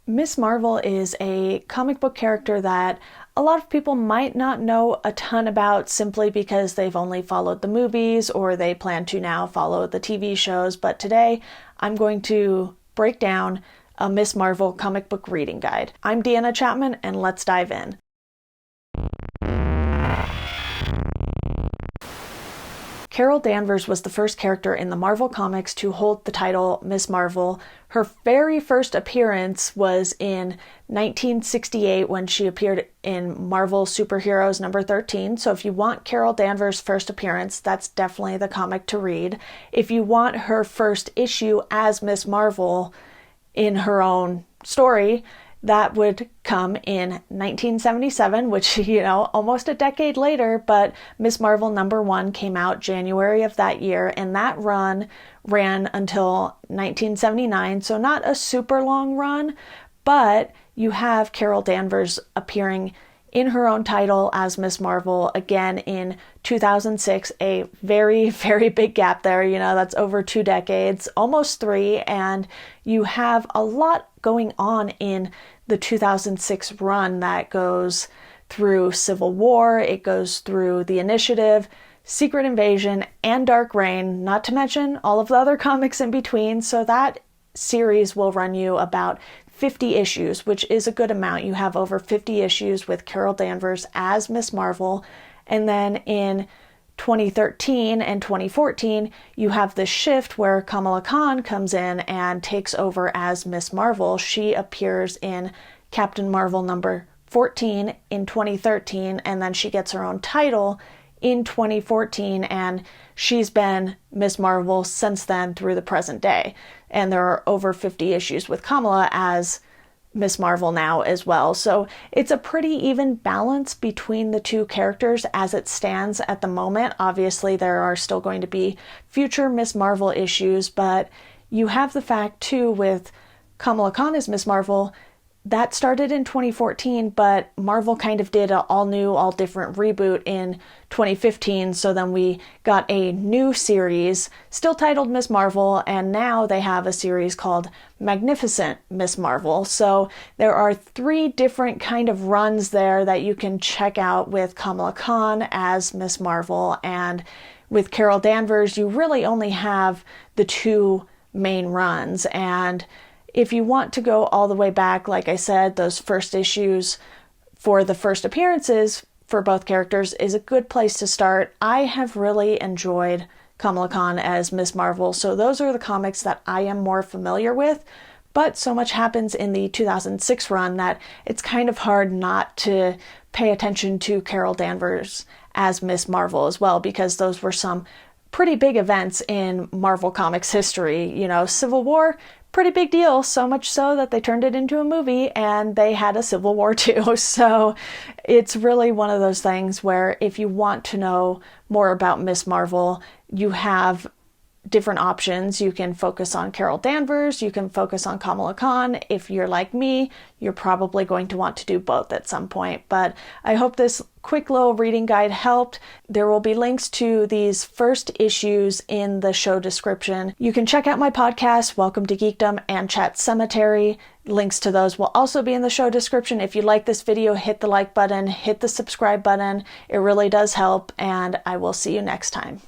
Miss Marvel is a comic book character that a lot of people might not know a ton about simply because they've only followed the movies or they plan to now follow the TV shows. But today I'm going to break down a Miss Marvel comic book reading guide. I'm Deanna Chapman, and let's dive in. Carol Danvers was the first character in the Marvel Comics to hold the title Miss Marvel. Her very first appearance was in 1968 when she appeared in Marvel Superheroes number 13. So if you want Carol Danvers' first appearance, that's definitely the comic to read. If you want her first issue as Miss Marvel in her own story, that would come in 1977, which, almost a decade later, but Miss Marvel number 1 came out January of that year, and that run ran until 1979, so not a super long run, but you have Carol Danvers appearing in her own title as Miss Marvel again in 2006, a very, very big gap there. That's over 2 decades, almost 3, and you have a lot going on in the 2006 run that goes through Civil War, it goes through The Initiative, Secret Invasion, and Dark Reign, not to mention all of the other comics in between. So that series will run you about 50 issues, which is a good amount. You have over 50 issues with Carol Danvers as Miss Marvel. And then in 2013 and 2014, you have this shift where Kamala Khan comes in and takes over as Miss Marvel. She appears in Captain Marvel number 14 in 2013, and then she gets her own title in 2014, and she's been Miss Marvel since then through the present day. And there are over 50 issues with Kamala as Miss Marvel now as well. So it's a pretty even balance between the two characters as it stands at the moment. Obviously, there are still going to be future Miss Marvel issues, but you have the fact too with Kamala Khan as Miss Marvel, that started in 2014, but Marvel kind of did an all new, all different reboot in 2015. So then we got a new series, still titled Miss Marvel, and now they have a series called Magnificent Miss Marvel. So there are 3 different kind of runs there that you can check out with Kamala Khan as Miss Marvel. And with Carol Danvers, you really only have the 2 main runs. And if you want to go all the way back, like I said, those first issues for the first appearances for both characters is a good place to start. I have really enjoyed Kamala Khan as Miss Marvel, so those are the comics that I am more familiar with, but so much happens in the 2006 run that it's kind of hard not to pay attention to Carol Danvers as Miss Marvel as well, because those were some pretty big events in Marvel Comics history. Civil War, pretty big deal, so much so that they turned it into a movie and they had a Civil War too. So it's really one of those things where if you want to know more about Miss Marvel, you have different options. You can focus on Carol Danvers, you can focus on Kamala Khan. If you're like me, you're probably going to want to do both at some point. But I hope this quick little reading guide helped. There will be links to these first issues in the show description. You can check out my podcast, Welcome to Geekdom and Chat Cemetery. Links to those will also be in the show description. If you like this video, hit the like button, hit the subscribe button. It really does help, and I will see you next time.